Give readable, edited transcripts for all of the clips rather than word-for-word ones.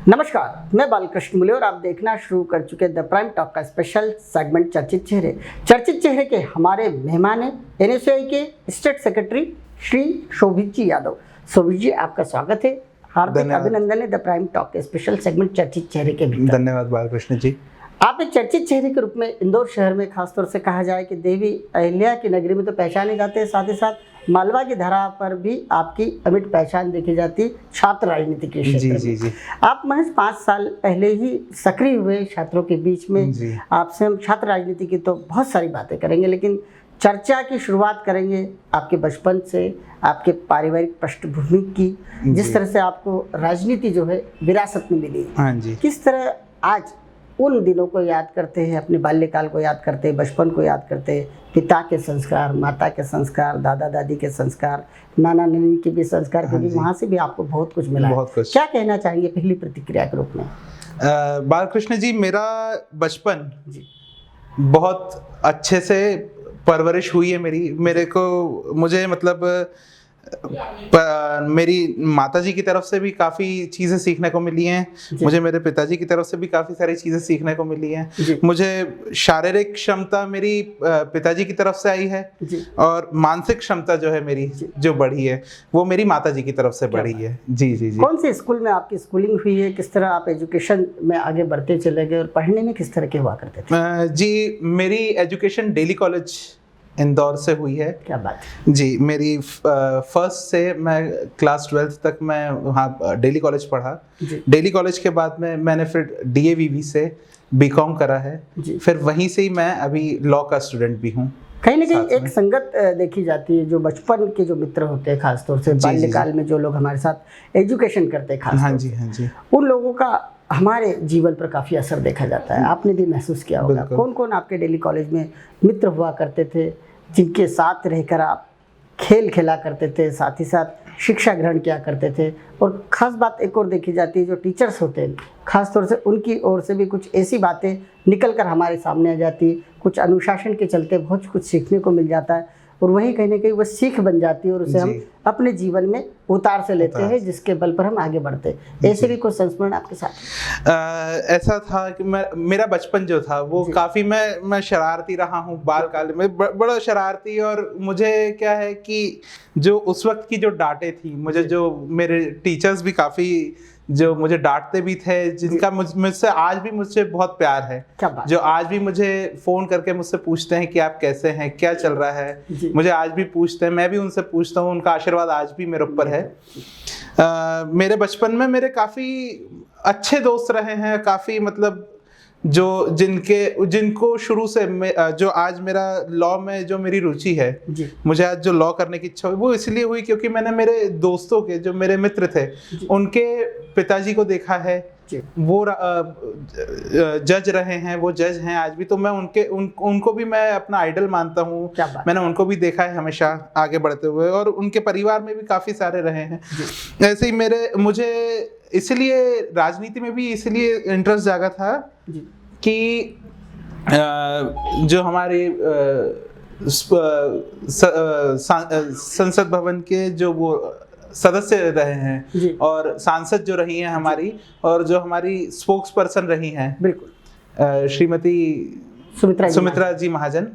नमस्कार, मैं बालकृष्ण मुले और आप देखना शुरू कर चुके द प्राइम टॉक का स्पेशल सेगमेंट चर्चित चेहरे। चर्चित चेहरे के हमारे मेहमान हैं एनएसयूआई के स्टेट सेक्रेटरी श्री शोभित जी यादव। शोभित जी, आपका स्वागत है, हार्दिक अभिनंदन है द प्राइम टॉक के स्पेशल सेगमेंट चर्चित चेहरे के भीतर। धन्यवाद बालकृष्ण जी। आप एक चर्चित चेहरे के रूप में इंदौर शहर में खासतौर से कहा जाए कि देवी अहिल्या की नगरी में तो पहचाने जाते हैं, साथ ही साथ मालवा की धरा पर भी आपकी अमिट पहचान देखी जाती छात्र राजनीति के क्षेत्र में। जी। आप महज 5 साल पहले ही सक्रिय हुए छात्रों के बीच में। आपसे हम छात्र राजनीति की तो बहुत सारी बातें करेंगे, लेकिन चर्चा की शुरुआत करेंगे आपके बचपन से, आपके पारिवारिक पृष्ठभूमि की, जिस तरह से आपको राजनीति जो है विरासत में मिली। हाँ जी। किस तरह आज उन दिनों को याद करते हैं, अपने बाल्यकाल को याद करते हैं, बचपन को याद करते हैं, पिता के संस्कार, माता के संस्कार, दादा दादी के संस्कार, नाना नानी के भी संस्कार, क्योंकि वहाँ से भी आपको बहुत कुछ मिला है। क्या कहना चाहेंगे पहली प्रतिक्रिया के रूप में? बालकृष्ण जी, मेरा बचपन बहुत अच्छे से परवरिश हुई है मुझे मतलब मेरी माताजी की तरफ से भी काफ़ी चीज़ें सीखने को मिली हैं, मुझे मेरे पिताजी की तरफ से भी काफ़ी सारी चीज़ें सीखने को मिली हैं। मुझे शारीरिक क्षमता मेरी पिताजी की तरफ से आई है और मानसिक क्षमता जो है मेरी जो बढ़ी है वो मेरी माताजी की तरफ से बढ़ी है। जी। कौन से स्कूल में आपकी स्कूलिंग हुई है? किस तरह आप एजुकेशन में आगे बढ़ते चले गए और पढ़ने में किस तरह के हुआ करते थे? जी, मेरी एजुकेशन डेली कॉलेज इंदौर से हुई है। क्या बात। जी, मेरी फर्स्ट से मैं क्लास 12th तक मैं वहाँ डेली कॉलेज पढ़ा। डेली कॉलेज के बाद में मैंने फिर DAVV से बीकॉम करा है। फिर वहीं से ही मैं अभी लॉ का स्टूडेंट भी हूँ। कहीं ना कहीं एक संगत देखी जाती है, जो बचपन के जो मित्र होते हैं, खासतौर से बाल्यकाल में जो लोग हमारे साथ एजुकेशन करते हैं, खास हाँ जी, उन लोगों का हमारे जीवन पर काफ़ी असर देखा जाता है। आपने भी महसूस किया होगा। कौन कौन आपके डेली कॉलेज में मित्र हुआ करते थे, जिनके साथ रहकर आप खेल खेला करते थे, साथ ही साथ शिक्षा ग्रहण किया करते थे? और ख़ास बात एक और देखी जाती है, जो टीचर्स होते हैं ख़ास तौर से उनकी ओर से भी कुछ ऐसी बातें निकल कर हमारे सामने आ जाती, कुछ अनुशासन के चलते बहुत कुछ सीखने को मिल जाता है, और वहीं कहीं ना कहीं वह सीख बन जाती है और उसे हम अपने जीवन में उतार से लेते हैं, जिसके बल पर हम आगे बढ़ते हैं। ऐसे भी कुछ संस्मरण आपके साथ? ऐसा था कि मेरा बचपन जो था वो काफ़ी मैं शरारती रहा हूँ बालकाल में, बड़ा शरारती। और मुझे क्या है कि जो उस वक्त की जो डांटे थी मुझे, जो मेरे टीचर्स भी काफ़ी जो मुझे डांटते भी थे, जिनका मुझसे आज भी मुझसे बहुत प्यार है, जो आज भी मुझे फ़ोन करके मुझसे पूछते हैं कि आप कैसे हैं, क्या चल रहा है, मुझे आज भी पूछते हैं, मैं भी उनसे पूछता हूँ, उनका आशीर्वाद आज भी मेरे ऊपर है। मेरे बचपन में मेरे काफ़ी अच्छे दोस्त रहे हैं, काफ़ी मतलब जिनको शुरू से जो आज मेरा लॉ में जो मेरी रुचि है, मुझे आज जो लॉ करने की इच्छा हुई वो इसलिए हुई क्योंकि मैंने मेरे दोस्तों के, जो मेरे मित्र थे, उनके पिताजी को देखा है, वो जज रहे हैं, वो जज हैं आज भी, तो मैं उनको भी मैं अपना आइडल मानता हूँ। मैंने उनको भी देखा है हमेशा आगे बढ़ते हुए, और उनके परिवार में भी काफ़ी सारे रहे हैं। ऐसे ही मुझे इसलिए राजनीति में भी इसलिए इंटरेस्ट जागा था कि जो हमारे संसद भवन के जो वो सदस्य रहे हैं और सांसद जो रही हैं हमारी, और जो हमारी स्पोक्स पर्सन रही हैं, बिल्कुल, श्रीमती सुमित्रा जी महाजन,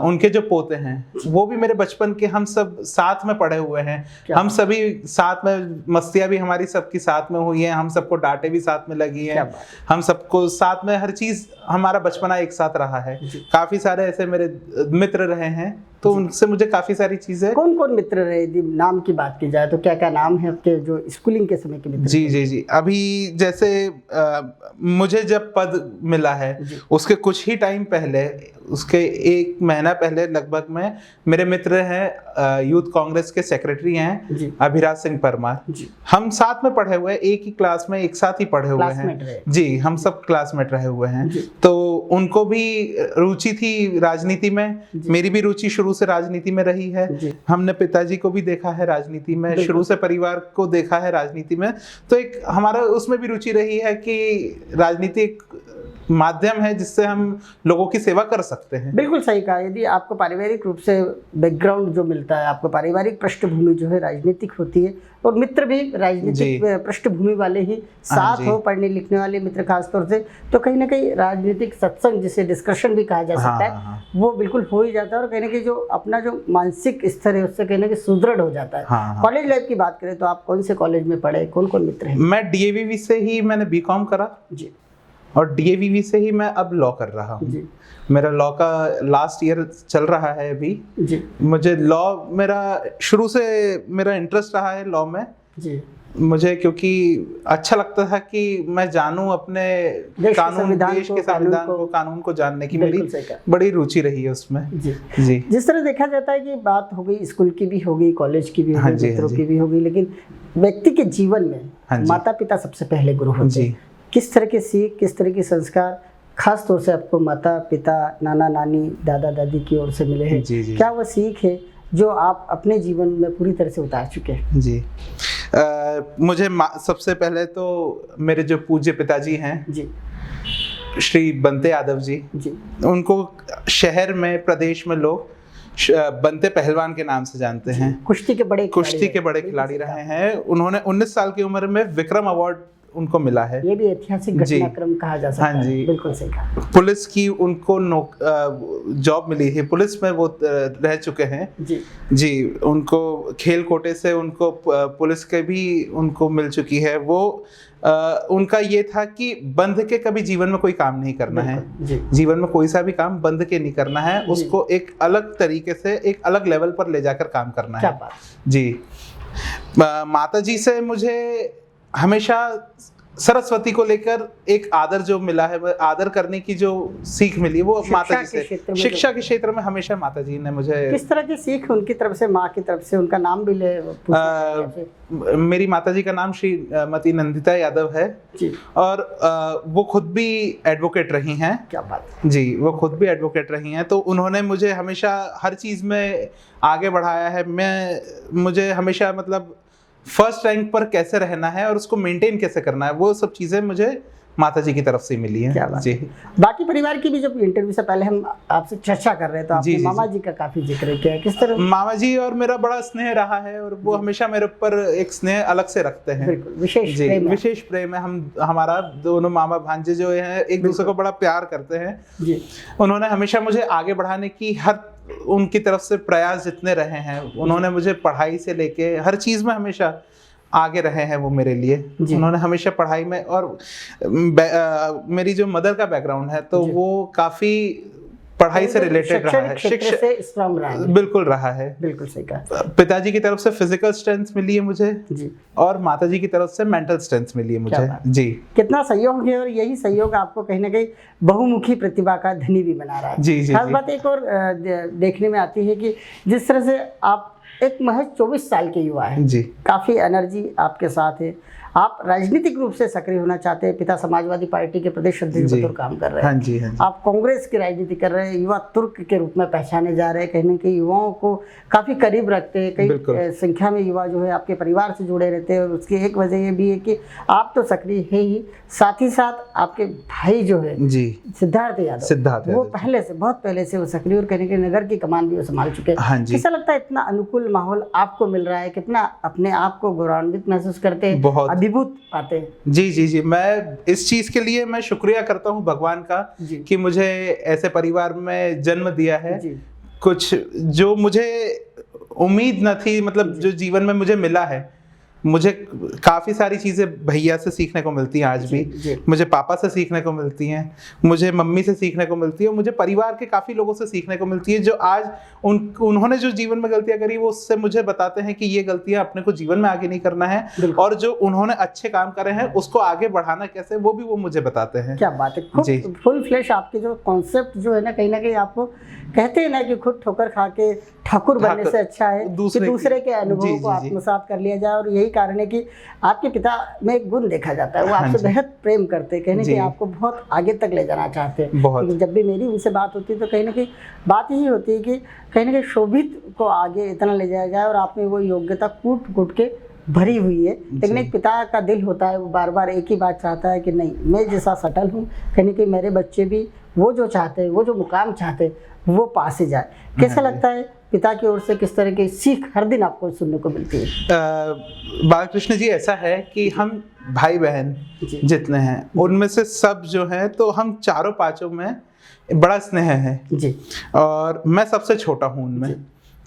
उनके जो पोते हैं वो भी मेरे बचपन के, हम सब साथ में पढ़े हुए हैं, हम सभी साथ में, मस्तियाँ भी हमारी सबकी साथ में हुई हैं, हम सबको डांटे भी साथ में लगी हैं, हम सबको साथ में हर चीज़, हमारा बचपना एक साथ रहा है। काफ़ी सारे ऐसे मेरे मित्र रहे हैं, तो उनसे मुझे काफ़ी सारी चीज़ें। कौन कौन मित्र रहे? नाम की बात की जाए तो क्या क्या नाम है आपके जो स्कूलिंग के समय के मित्र? जी। अभी जैसे मुझे जब पद मिला है उसके कुछ ही टाइम पहले, उसके 1 महीना पहले लगभग में, मेरे मित्र हैं यूथ कांग्रेस के सेक्रेटरी हैं अभिराज सिंह परमार। हम साथ में पढ़े हुए, एक ही क्लास में एक साथ ही पढ़े हुए हैं जी, हम सब क्लासमेट रहे हुए हैं। तो उनको भी रुचि थी राजनीति में, मेरी भी रुचि शुरू से राजनीति में रही है। हमने पिताजी को भी देखा है राजनीति में, शुरू से परिवार को देखा है राजनीति में, तो एक हमारा उसमें भी रुचि रही है कि राजनीति माध्यम है जिससे हम लोगों की सेवा कर सकते हैं। बिल्कुल सही कहा। यदि आपको पारिवारिक रूप से बैकग्राउंड जो मिलता है, आपको पारिवारिक पृष्ठभूमि जो है राजनीतिक होती है, और मित्र भी राजनीतिक पृष्ठभूमि वाले ही साथ हो, पढ़ने लिखने वाले मित्र खासतौर से, तो कहीं ना कहीं राजनीतिक सत्संग जिसे डिस्कशन भी कहा जा सकता है, वो बिल्कुल हो ही जाता है, और कहीं ना कहीं जो अपना जो मानसिक स्तर है उससे कहीं ना कहीं सुदृढ़ हो जाता है। कॉलेज लाइफ की बात करें तो आप कौन से कॉलेज में पढ़े, कौन कौन मित्र हैं? मैं DAVV से ही मैंने BCom करा जी, और DAVV से ही मैं अब लॉ कर रहा हूँ। मेरा लॉ का लास्ट ईयर चल रहा है अभी जी। मुझे लॉ, मेरा शुरू से मेरा इंटरेस्ट रहा है लॉ में जी। मुझे क्योंकि अच्छा लगता था कि मैं जानूं अपने कानून, देश के संविधान को, कानून को जानने की मेरी बड़ी रुचि रही है उसमें जी। जिस तरह देखा जाता है कि बात हो गई स्कूल की भी हो गई, कॉलेज की भी हो गई, मित्रों की भी हो गई, लेकिन व्यक्ति के जीवन में माता पिता सबसे पहले गुरु होते हैं। किस तरह की सीख, किस तरह के संस्कार खास तौर से आपको माता पिता, नाना नानी, दादा दादी की ओर से मिले हैं? क्या वो सीख है जो आप अपने जीवन में पूरी तरह से उतार चुके हैं? जी, मुझे सबसे पहले तो मेरे जो पूज्य पिताजी हैं जी, श्री बंते यादव जी, उनको शहर में, प्रदेश में लोग बंते पहलवान के नाम से जानते हैं। कुश्ती के बड़े खिलाड़ी रहे हैं। उन्होंने 19 साल की उम्र में विक्रम अवार्ड उनको मिला है। ये भी ऐतिहासिक घटनाक्रम कहा जा सकता है। बिल्कुल सही कहा। पुलिस की उनको जॉब मिली है, पुलिस में वो रह चुके हैं जी। उनको खेल कोटे से उनको पुलिस के भी उनको मिल चुकी है। वो उनका ये था कि बंध के कभी जीवन में कोई काम नहीं करना है। जीवन में कोई सा भी काम बंध के नहीं करना है, उसको एक अलग तरीके से, एक अलग लेवल पर ले जाकर काम करना है जी। माता जी से मुझे हमेशा सरस्वती को लेकर एक आदर जो मिला है, आदर करने की जो सीख मिली, वो माता जी से। शिक्षा के क्षेत्र में हमेशा माता जी ने मुझे, किस तरह की सीख उनकी तरफ से, माँ की तरफ से? उनका नाम भी ले। मेरी माता जी का नाम श्रीमती नंदिता यादव है जी। और वो खुद भी एडवोकेट रही हैं। क्या बात जी, वो खुद भी एडवोकेट रही हैं। तो उन्होंने मुझे हमेशा हर चीज में आगे बढ़ाया है। मुझे हमेशा मतलब फर्स्ट रैंक पर कैसे रहना है और उसको मेंटेन कैसे करना है, वो सब चीजें मुझे माता जी की तरफ से मिली हैं जी। बाकी परिवार की भी, जब इंटरव्यू से पहले हम आपसे चर्चा कर रहे हैं तो आपने मामा जी का काफी जिक्र किया है। किस तरह? मामा जी और मेरा बड़ा स्नेह रहा है और वो हमेशा मेरे ऊपर एक स्नेह अलग से रखते हैं। बिल्कुल, विशेष प्रेम है। हमारा दोनों मामा भांजे जो हैं एक दूसरे को बड़ा प्यार करते हैं जी। उन्होंने हमेशा मुझे आगे बढ़ाने की हर उनकी तरफ से प्रयास जितने रहे हैं, उन्होंने मुझे पढ़ाई से लेके हर चीज में हमेशा आगे रहे हैं वो मेरे लिए। उन्होंने हमेशा पढ़ाई में, और मेरी जो मदर का बैकग्राउंड है तो वो काफी पढ़ाई से रिलेटेड रहा है, शिक्षा से स्ट्रांग रहा है। बिल्कुल रहा है। बिल्कुल सही कहा। पिताजी की तरफ से फिजिकल स्ट्रेंथ मिली है मुझे जी। और माताजी की तरफ से मेंटल स्ट्रेंथ मिली है मुझे जी। कितना सहयोग है, और यही सहयोग आपको कहीं ना कहीं बहुमुखी प्रतिभा का धनी भी बना रहा है जी। खास बात एक और देखने में आती है कि जिस तरह से आप एक महज 24 साल के युवा हैं जी, काफ़ी एनर्जी आपके साथ है, आप राजनीतिक रूप से सक्रिय होना चाहते हैं, पिता समाजवादी पार्टी के प्रदेश अध्यक्ष के तौर काम कर रहे हैं। हाँ जी, हाँ जी। आप कांग्रेस की राजनीति कर रहे हैं, युवा तुर्क के रूप में पहचाने जा रहे हैं, कहीं ना कहीं युवाओं को काफ़ी करीब रखते हैं, कई संख्या में युवा जो है आपके परिवार से जुड़े रहते हैं। और उसकी एक वजह ये भी है कि आप तो सक्रिय है ही, साथ ही साथ आपके भाई जो है जी सिद्धार्थ यादव, वो पहले से, बहुत पहले से वो सक्रिय, और कहीं कहीं नगर की कमान भी वो संभाल चुके हैं। हाँ कैसा लगता है इतना अनुकूल माहौल आपको मिल रहा है, कितना अपने आप को गौरवान्वित महसूस करते हैं, बहुत अभिभूत पाते हैं? जी, मैं इस चीज के लिए मैं शुक्रिया करता हूँ भगवान का कि मुझे ऐसे परिवार में जन्म दिया है। कुछ जो मुझे उम्मीद न थी, मतलब जो जीवन में मुझे मिला है, मुझे काफ़ी सारी चीज़ें भैया से सीखने को मिलती हैं आज भी, मुझे पापा से सीखने को मिलती हैं, मुझे मम्मी से सीखने को मिलती है, मुझे परिवार के काफ़ी लोगों से सीखने को मिलती है, जो आज उन्होंने जो जीवन में गलतियां करी वो उससे मुझे बताते हैं कि ये गलतियां अपने को जीवन में आगे नहीं करना है, और जो उन्होंने अच्छे काम करे हैं उसको आगे बढ़ाना कैसे, वो भी वो मुझे बताते हैं। क्या बात है। फुल फ्लैश आपके जो कॉन्सेप्ट जो है ना, कहीं ना कहीं आपको कहते हैं ना कि खुद ठोकर खा के ठाकुर बनने से अच्छा है दूसरे के अनुभवों को आत्मसात कर लिया जाए। और यही कारण है कि आपके पिता में एक गुण देखा जाता है, वो आपसे बेहद प्रेम करते हैं, कहने कि आपको बहुत आगे तक ले जाना चाहते हैं। जब भी मेरी उनसे बात होती है तो कहीं ना कहीं बात यही होती है कि कहीं ना कहीं शोभित को आगे इतना ले जाया जाए, और आप में वो योग्यता कूट कूट के भरी हुई है, लेकिन एक पिता का दिल होता है, वो बार बार एक ही बात चाहता है कि नहीं, मैं जैसा सटल हूँ, कहीं ना कहीं मेरे बच्चे भी वो जो चाहते हैं, वो जो मुकाम चाहते हैं, वो पास ही जाए। कैसा लगता है पिता की ओर से किस तरह की सीख हर दिन आपको सुनने को मिलती है? बालकृष्ण जी, ऐसा है कि हम भाई बहन जितने हैं उनमें से सब जो है, तो हम चारों पांचों में बड़ा स्नेह है जी, और मैं सबसे छोटा हूँ उनमें,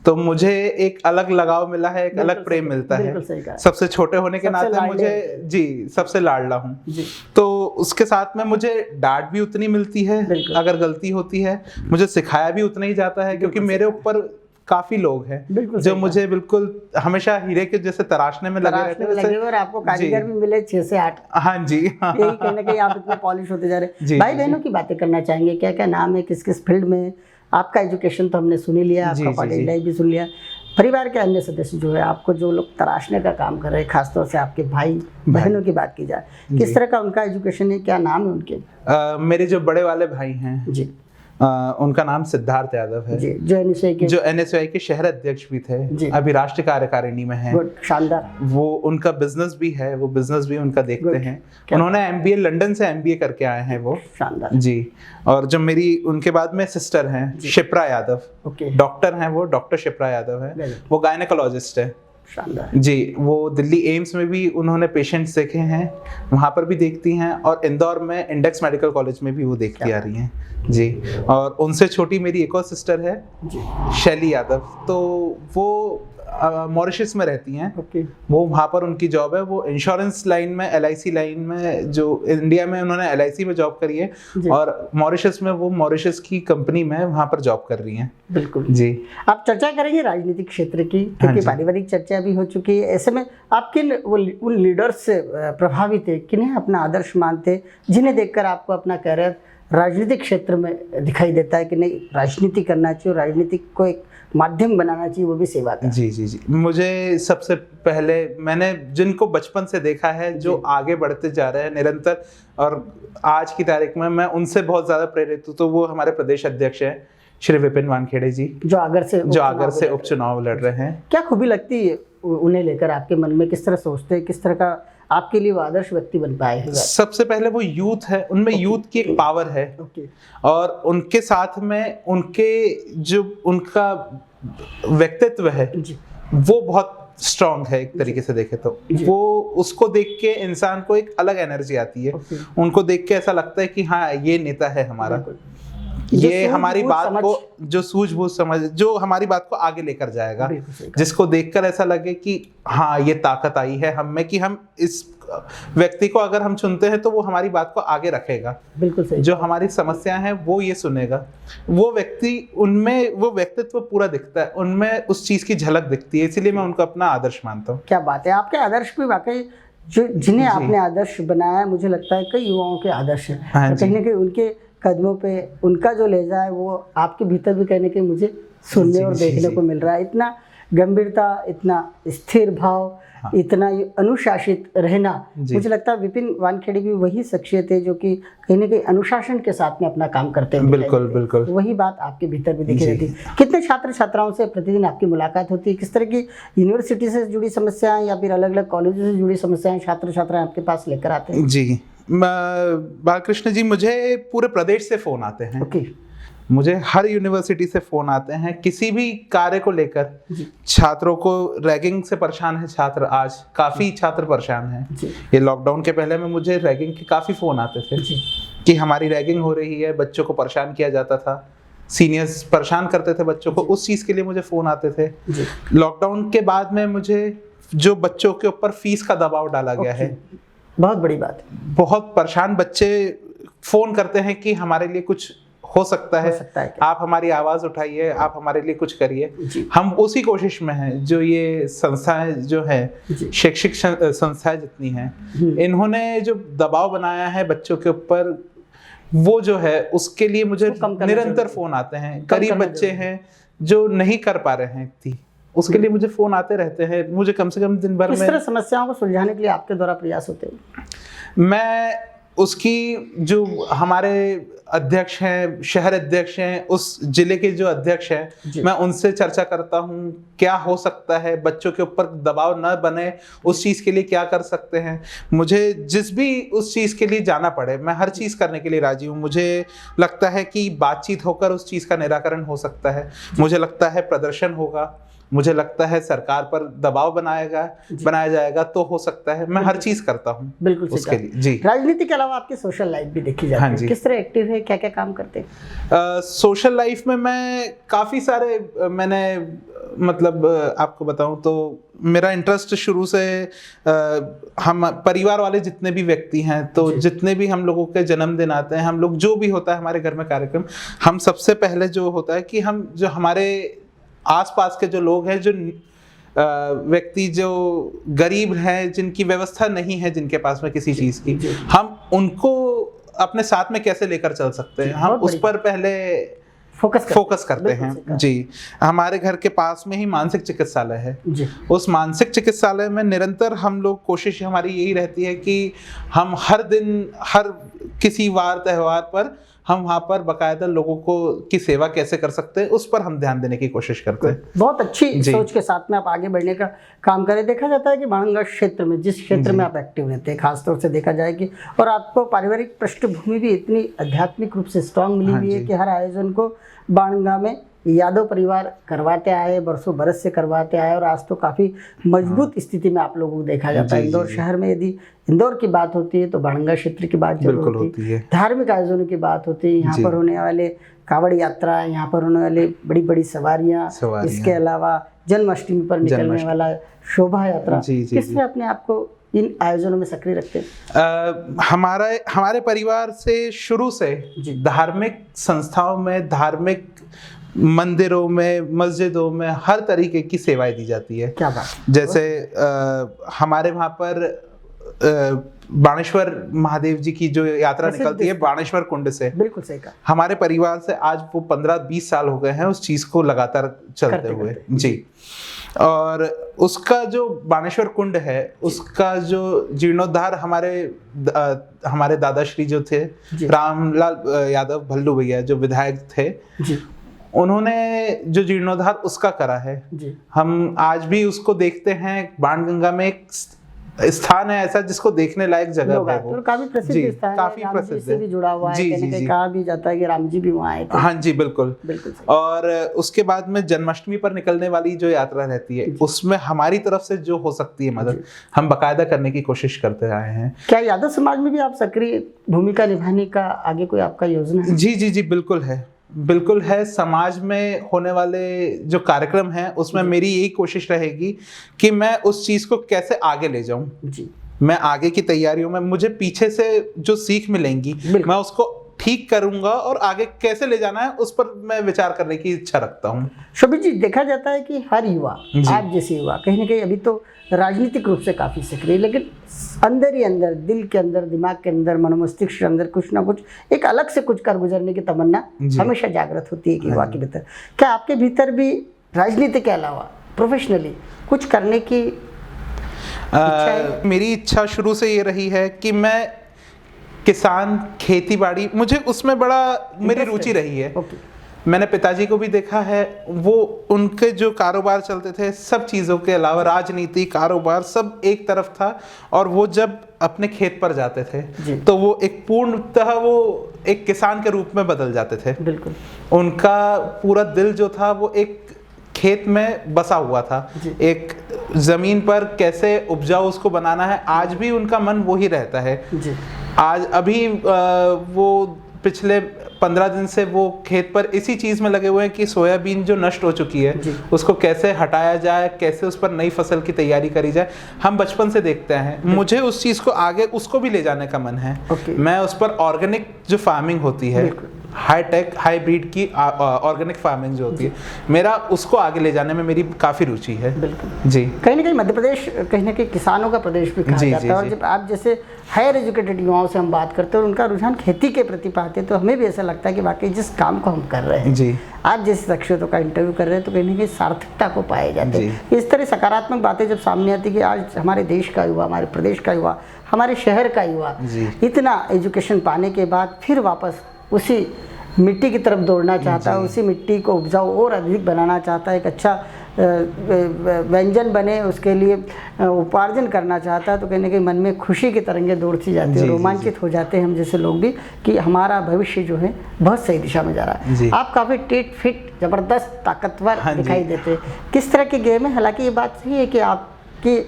तो मुझे एक अलग लगाव मिला है, एक अलग प्रेम मिलता है। सबसे छोटे होने के नाते मुझे जी सबसे लाडला हूँ, तो उसके साथ में मुझे डांट भी उतनी मिलती है, अगर गलती होती है मुझे सिखाया भी उतना ही जाता है, क्योंकि मेरे ऊपर काफी लोग हैं जो मुझे बिल्कुल हमेशा हीरे के जैसे तराशने में लगे रहते हैं, और आपको कारीगर भी मिले 6 से 8। हाँ जी, यही कहीं ना कहीं आप इतने पॉलिश होते जा रहे हैं। भाई बहनों की बातें करना चाहेंगे, क्या क्या नाम है, किस किस फील्ड में? आपका एजुकेशन तो हमने सुन ही लिया, आपका कॉलेज लाइफ भी सुन लिया, परिवार के अन्य सदस्य जो है आपको जो लोग तराशने का काम कर रहे हैं, खासतौर से आपके भाई बहनों की बात की जाए, किस तरह का उनका एजुकेशन है, क्या नाम है उनके? मेरे जो बड़े वाले भाई हैं जी, उनका नाम सिद्धार्थ यादव है जी, जो NSY के शहर अध्यक्ष भी थे, अभी राष्ट्रीय कार्यकारिणी में है। शानदार। वो उनका बिजनेस भी है, वो बिजनेस भी उनका देखते हैं। उन्होंने MBA लंदन से MBA करके आए हैं वो। शानदार जी। और जो मेरी उनके बाद में सिस्टर हैं शिप्रा यादव, डॉक्टर हैं वो, डॉक्टर शिप्रा यादव है, वो गायनेकोलॉजिस्ट है। शानदार जी। वो दिल्ली एम्स में भी उन्होंने पेशेंट्स देखे हैं, वहाँ पर भी देखती हैं, और इंदौर में इंडेक्स मेडिकल कॉलेज में भी वो देखती आ रही हैं जी। और उनसे छोटी मेरी एक और सिस्टर है शैली यादव, तो वो मॉरिशस में रहती हैं। वो वहाँ पर उनकी जॉब है, वो इंश्योरेंस लाइन में, LIC लाइन में, जो इंडिया में उन्होंने LIC में जॉब करी है, और मॉरिशस में वो मॉरिशस की कंपनी में वहाँ पर जॉब कर रही हैं। बिल्कुल जी। आप चर्चा करेंगे राजनीतिक क्षेत्र की, क्योंकि पारिवारिक चर्चा भी हो चुकी है। ऐसे में आप किन उन लीडर्स से प्रभावित है, किन्हें अपना आदर्श मानते, जिन्हें देखकर आपको अपना करियर राजनीतिक क्षेत्र में दिखाई देता है कि नहीं, राजनीति करना चाहिए, राजनीतिक को एक माध्यम बनाना चाहिए, वो भी सेवा का? जी जी जी। मुझे सबसे पहले, मैंने जिनको बचपन से देखा है जो आगे बढ़ते जा रहे हैं निरंतर, और आज की तारीख में मैं उनसे बहुत ज़्यादा प्रेरित हूँ, तो वो हमारे प्रदेश अध्यक्ष हैं श्री विपिन वानखेड़े जी, जो आगर से उपचुनाव लड़ रहे हैं। क्या खूबी लगती है उन्हें लेकर आपके मन में, किस तरह सोचते हैं, किस तरह का आपके लिए वो आदर्श व्यक्ति बन पाए हैं? सबसे पहले वो यूथ है, उनमें यूथ की एक पावर है, और उनके साथ में उनके जो उनका व्यक्तित्व है वो बहुत स्ट्रांग है। एक तरीके से देखे तो वो, उसको देख के इंसान को एक अलग एनर्जी आती है। उनको देख के ऐसा लगता है कि हाँ, ये नेता है हमारा, ये हमारी बात को, जो सूझबूझ समझ, जो हमारी बात को आगे लेकर जाएगा, जिसको देखकर ऐसा लगे कि हाँ, ये ताकत आई है हम में, कि हम इस व्यक्ति को अगर हम चुनते हैं तो वो हमारी बात को आगे रखेगा। बिल्कुल सही। जो हमारी समस्याएं हैं वो ये सुनेगा। वो व्यक्ति, उनमें वो व्यक्तित्व पूरा दिखता है, उनमें उस चीज की झलक दिखती है, इसीलिए मैं उनको अपना आदर्श मानता हूँ। क्या बात है, आपके आदर्श भी वाकई जो जिन्हें आपने आदर्श बनाया, मुझे लगता है कई युवाओं के आदर्श है। कहीं ना कहीं उनके कदमों पे उनका जो लहजा है वो आपके भीतर भी कहीं ना कहीं मुझे सुनने और देखने को मिल रहा है। इतना गंभीरता, इतना स्थिर भाव, इतना अनुशासित रहना, मुझे लगता है विपिन वानखेड़े भी वही शख्सियत है जो कि कहीं ना कहीं अनुशासन के साथ में अपना काम करते हैं। बिल्कुल बिल्कुल, वही बात आपके भीतर भी दिखी रहती है। कितने छात्र छात्राओं से प्रतिदिन आपकी मुलाकात होती है? किस तरह की यूनिवर्सिटी से जुड़ी समस्याएं या फिर अलग अलग कॉलेजों से जुड़ी समस्याएं छात्र छात्राएं आपके पास लेकर आते हैं? जी बालकृष्ण जी, मुझे पूरे प्रदेश से फोन आते हैं। मुझे हर यूनिवर्सिटी से फोन आते हैं किसी भी कार्य को लेकर। छात्रों को रैगिंग से परेशान है छात्र, आज काफ़ी छात्र परेशान हैं। ये लॉकडाउन के पहले में मुझे रैगिंग के काफ़ी फ़ोन आते थे कि हमारी रैगिंग हो रही है, बच्चों को परेशान किया जाता था, सीनियर्स परेशान करते थे बच्चों को, उस चीज़ के लिए मुझे फ़ोन आते थे। लॉकडाउन के बाद में मुझे जो बच्चों के ऊपर फीस का दबाव डाला गया है, बहुत बड़ी बात, बहुत परेशान बच्चे फ़ोन करते हैं कि हमारे लिए कुछ हो सकता है, आप हमारी आवाज उठाइए, आप हमारे लिए कुछ करिए। हम उसी कोशिश में हैं। जो ये संस्थाएं जो हैं, शैक्षिक संस्थाएं जितनी हैं, इन्होंने जो दबाव बनाया है बच्चों के ऊपर, वो जो है उसके लिए मुझे निरंतर फोन आते हैं। गरीब बच्चे हैं जो नहीं कर पा रहे हैं थी, उसके लिए मुझे फोन आते रहते हैं। मुझे कम से कम दिन भर में। किस तरह समस्याओं को सुलझाने के लिए आपके द्वारा प्रयास होते हैं? मैं उसकी जो हमारे अध्यक्ष हैं, शहर अध्यक्ष हैं, उस जिले के जो अध्यक्ष हैं, मैं उनसे चर्चा करता हूँ क्या हो सकता है, बच्चों के ऊपर दबाव न बने उस चीज़ के लिए क्या कर सकते हैं। मुझे जिस भी उस चीज़ के लिए जाना पड़े मैं हर चीज़ करने के लिए राजी हूँ। मुझे लगता है कि बातचीत होकर उस चीज़ का निराकरण हो सकता है, मुझे लगता है प्रदर्शन होगा, मुझे लगता है सरकार पर दबाव बनाया जाएगा तो हो सकता है। मैं हर चीज करता हूँ बिल्कुल उसके लिए। जी, राजनीति के अलावा आपकी सोशल लाइफ भी देखी जाती है, किस तरह एक्टिव है, क्या क्या काम करते हैं? सोशल लाइफ में मैं काफ़ी सारे मैंने मतलब आपको बताऊं तो मेरा इंटरेस्ट शुरू से हम परिवार वाले जितने भी व्यक्ति हैं तो जितने भी हम लोगों के जन्मदिन आते हैं, हम लोग जो भी होता है हमारे घर में कार्यक्रम, हम सबसे पहले जो होता है कि हम जो हमारे आसपास के जो लोग हैं, जो व्यक्ति जो गरीब हैं, जिनकी व्यवस्था नहीं है, जिनके पास में किसी चीज़ की, हम उनको अपने साथ में कैसे लेकर चल सकते हैं, हम उस पर पहले फोकस करते हैं। जी, हमारे घर के पास में ही मानसिक चिकित्सालय है। उस मानसिक चिकित्सालय में निरंतर हम लोग कोशिश हमारी यही रहती है कि हम हर दिन, हर किसी वार त्योहार पर हम वहाँ पर बाकायदा लोगों को की सेवा कैसे कर सकते हैं उस पर हम ध्यान देने की कोशिश करते हैं। बहुत अच्छी सोच के साथ में आप आगे बढ़ने का काम करें। देखा जाता है कि बाणगंगा क्षेत्र में, जिस क्षेत्र में आप एक्टिव रहते हैं, खासतौर से देखा जाए कि और आपको पारिवारिक पृष्ठभूमि भी इतनी आध्यात्मिक रूप से स्ट्रांग मिली हुई है कि हर आयोजन को बाणगंगा में यादव परिवार करवाते आए, बरसों बरस से करवाते आए और आज तो काफ़ी मजबूत स्थिति में आप लोगों को देखा जाता है। इंदौर शहर में यदि इंदौर की बात होती है तो बाणगंगा क्षेत्र की बात जरूर होती है। धार्मिक आयोजनों की बात होती है, यहाँ पर होने वाले कावड़ यात्रा, यहाँ पर होने वाले बड़ी बड़ी सवारियाँ, इसके अलावा जन्माष्टमी पर निकलने वाला शोभा यात्रा, किस तरह अपने आप को इन आयोजनों में सक्रिय रखते हैं? हमारे परिवार से शुरू से धार्मिक संस्थाओं में, धार्मिक मंदिरों में, मस्जिदों में हर तरीके की सेवाएं दी जाती है। क्या बात। जैसे हमारे वहाँ पर बाणेश्वर महादेव जी की जो यात्रा निकलती है बाणेश्वर कुंड से, बिल्कुल सही कहा, हमारे परिवार से आज वो 15-20 साल हो गए हैं उस चीज को लगातार चलते हुए। जी, और उसका जो बाणेश्वर कुंड है उसका जो जीर्णोद्धार हमारे दादाश्री जो थे रामलाल यादव भल्लू भैया जो विधायक थे जी, उन्होंने जो जीर्णोद्धार उसका करा है जी। हम आज भी उसको देखते हैं। बाणगंगा में एक स्थान है ऐसा जिसको देखने लायक जगह है, वो काफी प्रसिद्ध स्थान है, काफी प्रसिद्ध है, भी जुड़ा हुआ है। कहीं कहा भी जाता है कि राम जी भी वहाँ आए थे। हाँ जी, बिल्कुल बिल्कुल। और उसके बाद में जन्माष्टमी पर निकलने वाली जो यात्रा रहती है उसमें हमारी तरफ से जो हो सकती है मदद हम बाकायदा करने की कोशिश करते आए हैं। क्या यादव समाज में भी आप सक्रिय भूमिका निभाने का आगे कोई आपका योजना है? जी जी जी, बिल्कुल है, बिल्कुल है। समाज में होने वाले जो कार्यक्रम हैं उसमें मेरी यही कोशिश रहेगी कि मैं उस चीज़ को कैसे आगे ले जाऊं जी। मैं आगे की तैयारियों में मुझे पीछे से जो सीख मिलेंगी मैं उसको ठीक करूंगा और आगे कैसे ले जाना है उस पर मैं विचार करने की इच्छा रखता हूँ। शोभित जी, देखा जाता है कि हर युवा, आप जैसे युवा कहीं ना कहीं अभी तो राजनीतिक रूप से काफ़ी सक्रिय, लेकिन अंदर ही अंदर, दिल के अंदर, दिमाग के अंदर, मनोमस्तिष्क के अंदर कुछ ना कुछ एक अलग से कुछ कर गुजरने की तमन्ना हमेशा जागृत होती है कि युवा के भीतर। क्या आपके भीतर भी राजनीति के अलावा प्रोफेशनली कुछ करने की इच्छा है? मेरी इच्छा शुरू से ये रही है कि मैं किसान, खेती बाड़ी, मुझे उसमें बड़ा मेरी रुचि रही है। मैंने पिताजी को भी देखा है, वो उनके जो कारोबार चलते थे सब चीज़ों के अलावा राजनीति, कारोबार सब एक तरफ था और वो जब अपने खेत पर जाते थे तो वो एक पूर्णतः वो एक किसान के रूप में बदल जाते थे। बिल्कुल, उनका पूरा दिल जो था वो एक खेत में बसा हुआ था, एक जमीन पर कैसे उपजाऊ उसको बनाना है, आज भी उनका मन वो ही रहता है। आज अभी वो पिछले 15 दिन से वो खेत पर इसी चीज़ में लगे हुए हैं कि सोयाबीन जो नष्ट हो चुकी है उसको कैसे हटाया जाए, कैसे उस पर नई फसल की तैयारी करी जाए। हम बचपन से देखते हैं, मुझे उस चीज़ को आगे उसको भी ले जाने का मन है। मैं उस पर ऑर्गेनिक जो फार्मिंग होती है हाईटेक हाइब्रिड की ऑर्गेनिक फार्मिंग जो होती है, मेरा उसको आगे ले जाने में मेरी काफ़ी रुचि है। बिल्कुल जी। कहीं ना कहीं मध्य प्रदेश कहीं ना कहीं किसानों का प्रदेश भी कहा जाता है, और जब आप जैसे हायर एजुकेटेड युवाओं से हम बात करते हैं और उनका रुझान खेती के प्रति पाते हैं, तो हमें भी ऐसा लगता है कि वाकई जिस काम को हम कर रहे हैं जी, आज जैसे शख्सियतों का इंटरव्यू कर रहे हैं, तो कहीं ना कहीं सार्थकता को पाए जाते हैं। इस तरह सकारात्मक बातें जब सामने आती कि आज हमारे देश का युवा, हमारे प्रदेश का युवा, हमारे शहर का युवा इतना एजुकेशन पाने के बाद फिर वापस उसी मिट्टी की तरफ दौड़ना चाहता है, उसी मिट्टी को उपजाऊ और अधिक बनाना चाहता है, एक अच्छा व्यंजन बने उसके लिए उपार्जन करना चाहता है, तो कहीं ना कहीं मन में खुशी की तरंगें दौड़ती जाती है, रोमांचित हो जाते हैं हम जैसे लोग भी कि हमारा भविष्य जो है बहुत सही दिशा में जा रहा है। आप काफ़ी टिट फिट ज़बरदस्त ताकतवर दिखाई देते हैं। किस तरह के गेम है? हालांकि ये बात सही है कि आपकी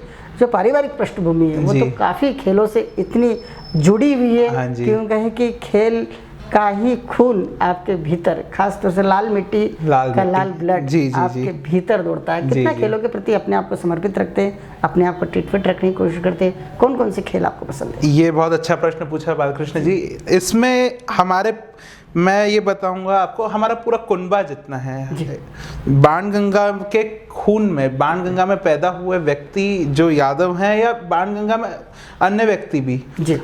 जो पारिवारिक पृष्ठभूमि है वो तो काफ़ी खेलों से इतनी जुड़ी हुई है, क्यों कहें कि खेल का ही खून आपके भीतर, खास तौर से लाल मिट्टी का लाल ब्लड आपके भीतर दौड़ता है। कितना खेलों के प्रति अपने आप को समर्पित रखते हैं, अपने आप को टिट फिट रखने की कोशिश करते हैं? कौन कौन से खेल आपको पसंद है? ये बहुत अच्छा प्रश्न पूछा बालकृष्ण जी। इसमें हमारे, मैं ये बताऊंगा आपको, हमारा पूरा कुनबा जितना है बाणगंगा के खून में, बाणगंगा में पैदा हुए व्यक्ति जो यादव हैं या बाणगंगा में अन्य व्यक्ति भी,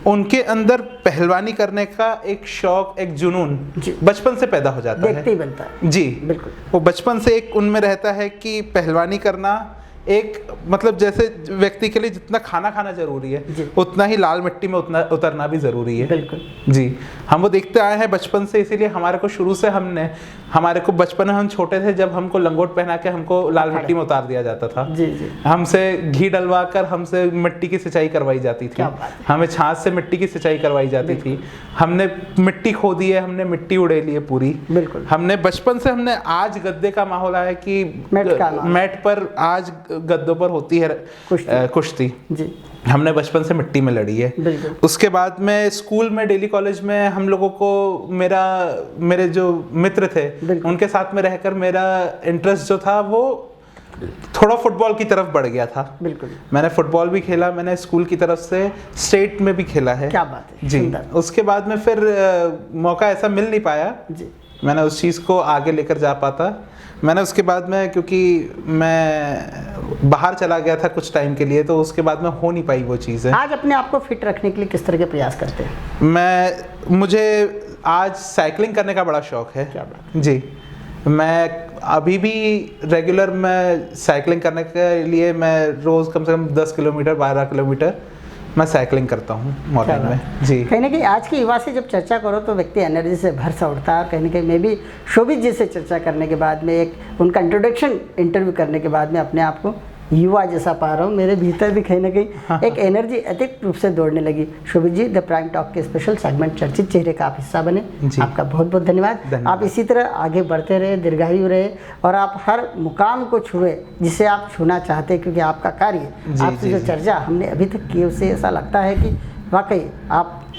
उनके अंदर पहलवानी करने का एक शौक, एक जुनून बचपन से पैदा हो जाता है, बनता है। जी बिल्कुल, वो बचपन से एक उनमें रहता है कि पहलवानी करना एक, मतलब जैसे व्यक्ति के लिए जितना खाना खाना जरूरी है उतना ही लाल मिट्टी में उतना उतरना भी जरूरी है। बिल्कुल जी, हम वो देखते आए हैं बचपन से, इसीलिए हमारे को शुरू से हमारे को बचपन में हम छोटे थे जब हमको लंगोट पहना के हमको लाल मिट्टी में उतार दिया जाता था। हमसे घी डलवा कर हमसे मिट्टी की सिंचाई करवाई जाती थी, हमें छाछ से मिट्टी की सिंचाई करवाई जाती थी, हमने मिट्टी खोदी है, हमने मिट्टी उड़ेली है पूरी। बिल्कुल, हमने बचपन से, हमने आज गद्दे का माहौल है कि मैट पर आज गद्दों पर होती है कुश्ती जी, हमने बचपन से मिट्टी में लड़ी है। उसके बाद में स्कूल में, डेली कॉलेज में हम लोगों को, मेरे जो मित्र थे उनके साथ में रहकर मेरा इंटरेस्ट जो था वो थोड़ा फुटबॉल की तरफ बढ़ गया था। बिल्कुल, मैंने फुटबॉल भी खेला, मैंने स्कूल की तरफ से स्टेट में भी खेला है। क्या बात है जी। उसके बाद में फिर मौका ऐसा मिल नहीं पाया जी, मैंने उस चीज़ को आगे लेकर जा पाता। मैंने उसके बाद में, क्योंकि मैं बाहर चला गया था कुछ टाइम के लिए, तो उसके बाद में हो नहीं पाई वो चीज़ें। आज अपने आप को फिट रखने के लिए किस तरह के प्रयास करते हैं? मुझे आज साइकिलिंग करने का बड़ा शौक है। क्या बात? जी, मैं अभी भी रेगुलर मैं साइकिलिंग करने के लिए मैं रोज़ कम से कम 10 किलोमीटर 12 किलोमीटर मैं साइकिलिंग करता हूँ मॉर्निंग में। जी, कहीं ना कहीं आज के युवा से जब चर्चा करो तो व्यक्ति एनर्जी से भर सा उठता है, और कहीं ना कहीं मैं भी शोभित जी से चर्चा करने के बाद में, एक उनका इंट्रोडक्शन इंटरव्यू करने के बाद में अपने आप को युवा जैसा पा रहा हूँ। मेरे भीतर भी कहीं ना कहीं एक एनर्जी अधिक रूप से दौड़ने लगी। शोभित जी, द प्राइम टॉक के स्पेशल सेगमेंट चर्चित चेहरे का आप हिस्सा बने, आपका बहुत बहुत धन्यवाद। आप इसी तरह आगे बढ़ते रहे, दीर्घायु रहे, और आप हर मुकाम को छुए जिसे आप छूना चाहते हैं, क्योंकि आपका कार्य, आपसे जो चर्चा हमने अभी तक की, उससे ऐसा लगता है कि वाकई आप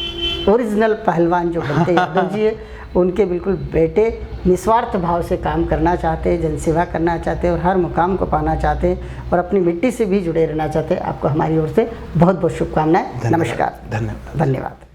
ओरिजिनल पहलवान जो बनते यादव जी है, उनके बिल्कुल बेटे निस्वार्थ भाव से काम करना चाहते हैं, जनसेवा करना चाहते हैं, और हर मुकाम को पाना चाहते हैं, और अपनी मिट्टी से भी जुड़े रहना चाहते हैं। आपको हमारी ओर से बहुत बहुत शुभकामनाएं। नमस्कार। धन्यवाद। धन्यवाद।